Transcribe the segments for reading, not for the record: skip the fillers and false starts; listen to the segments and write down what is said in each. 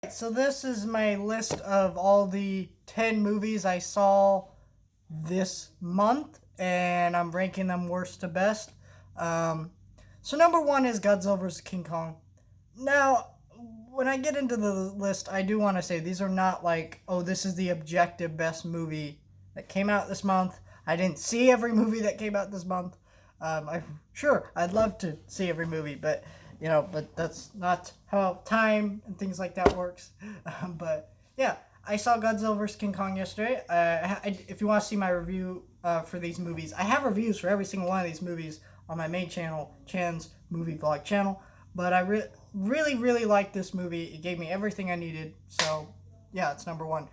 So this is my list of all the 10 movies I saw this month, and I'm ranking them worst to best. Um, so number one is Godzilla vs. King Kong. Now, when I get into the list, I do want to say these are not like, oh, this is the objective best movie that came out this month. I didn't see every movie that came out this month. I'd love to see every movie, but but that's not how time and things like that works. But yeah, I saw Godzilla vs. King Kong yesterday. If you want to see my review for these movies, I have reviews for every single one of these movies on my main channel, Chan's Movie Vlog channel. But I really liked this movie. It gave me everything I needed. So yeah, it's number one.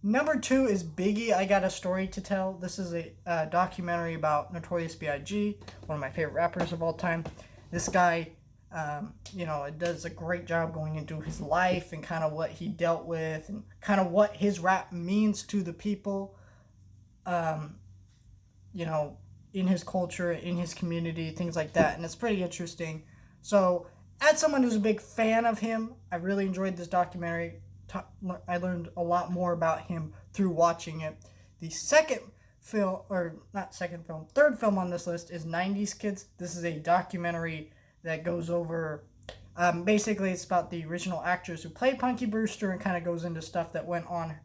Number two is Biggie, I Got a Story to Tell. This is a documentary about Notorious B.I.G., one of my favorite rappers of all time. This guy, it does a great job going into his life and kind of what he dealt with and kind of what his rap means to the people, um, you know, in his culture, in his community, things like that. And it's pretty interesting. So, as someone who's a big fan of him, I really enjoyed this documentary. I learned a lot more about him through watching it. The second film, or not second film, third film on this list is 90s Kids. This is a documentary that goes over, basically it's about the original actors who played Punky Brewster and kind of goes into stuff that went on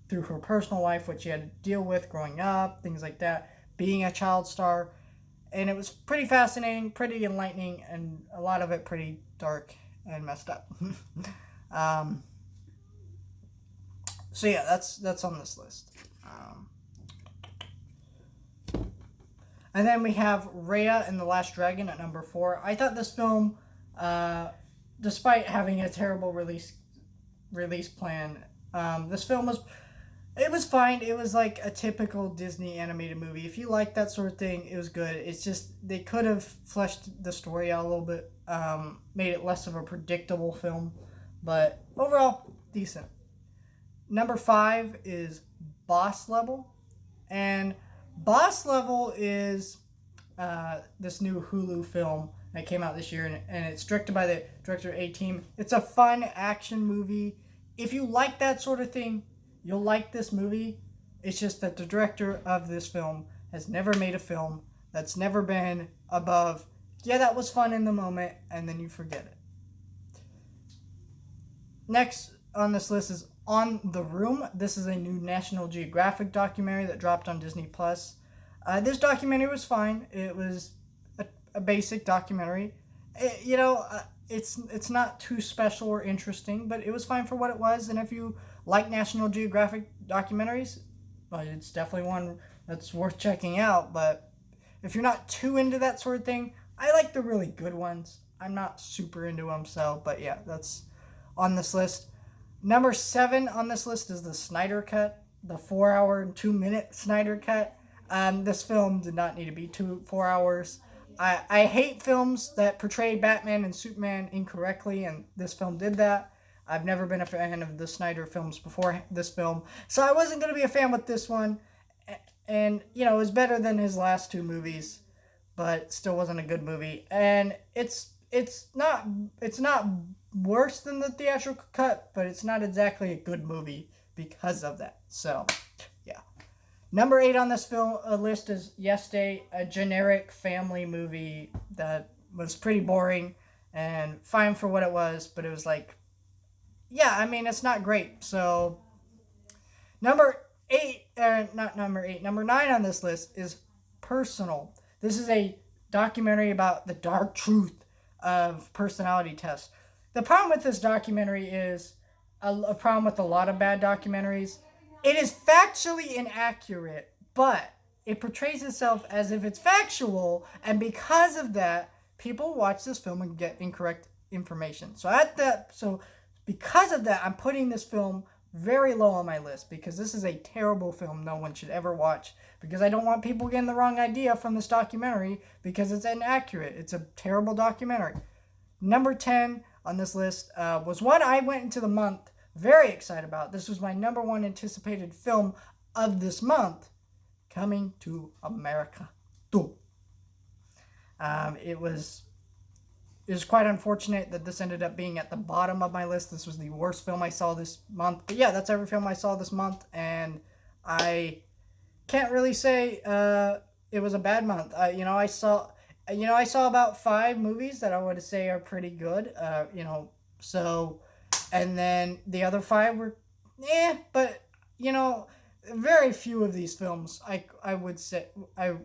through her personal life, what she had to deal with growing up, things like that, being a child star. And it was pretty fascinating, pretty enlightening, and a lot of it pretty dark and messed up. um, so yeah, that's on this list. And then we have Raya and the Last Dragon at number 4. I thought this film, despite having a terrible release plan, this film was fine. It was like a typical Disney animated movie. If you like that sort of thing, it was good. It's just they could have fleshed the story out a little bit, made it less of a predictable film, but overall decent. Number 5 is Boss Level, and Boss Level is this new Hulu film that came out this year, and it's directed by the director A-Team. It's a fun action movie. If you like that sort of thing, you'll like this movie. It's just that the director of this film has never made a film that's never been above, yeah, that was fun in the moment, and then you forget it. Next on this list is On the Room. This is a new National Geographic documentary that dropped on Disney Plus. This documentary was fine. It was a basic documentary. It's not too special or interesting, but it was fine for what it was. And if you like National Geographic documentaries, well, it's definitely one that's worth checking out. But if you're not too into that sort of thing, I like the really good ones. I'm not super into them, but yeah, that's on this list. Number 7 on this list is the Snyder Cut, the 4-hour and 2-minute Snyder Cut. This film did not need to be 4 hours. I hate films that portray Batman and Superman incorrectly, and this film did that. I've never been a fan of the Snyder films before this film, so I wasn't going to be a fan with this one. And, it was better than his last 2 movies, but still wasn't a good movie. And it's not worse than the theatrical cut, but it's not exactly a good movie because of that. So, yeah. Number 8 on this film list is Yes Day, a generic family movie that was pretty boring and fine for what it was, but it was like, yeah, I mean, it's not great. So, number 9 on this list is Personal. This is a documentary about the dark truth of personality tests. The problem with this documentary is a problem with a lot of bad documentaries. It is factually inaccurate, but it portrays itself as if it's factual, and because of that, people watch this film and get incorrect information. So because of that, I'm putting this film very low on my list because this is a terrible film no one should ever watch, because I don't want people getting the wrong idea from this documentary because it's inaccurate. It's a terrible documentary. Number 10 on this list was one I went into the month very excited about. This was my number 1 anticipated film of this month, Coming to America 2. It was is quite unfortunate that this ended up being at the bottom of my list. This was the worst film I saw this month. But yeah, that's every film I saw this month, and I can't really say it was a bad month. I saw about 5 movies that I would say are pretty good. So, and then the other 5 were, but you know, very few of these films I would say I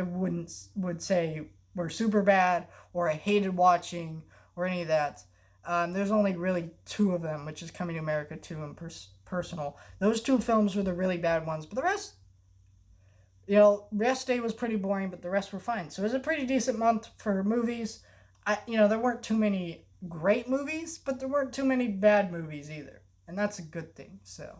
wouldn't would say were super bad or I hated watching or any of that. There's only really 2 of them, which is Coming to America 2 and Personal. Those 2 films were the really bad ones, but the rest, Rest Day was pretty boring, but the rest were fine. So it was a pretty decent month for movies. There weren't too many great movies, but there weren't too many bad movies either, and that's a good thing. So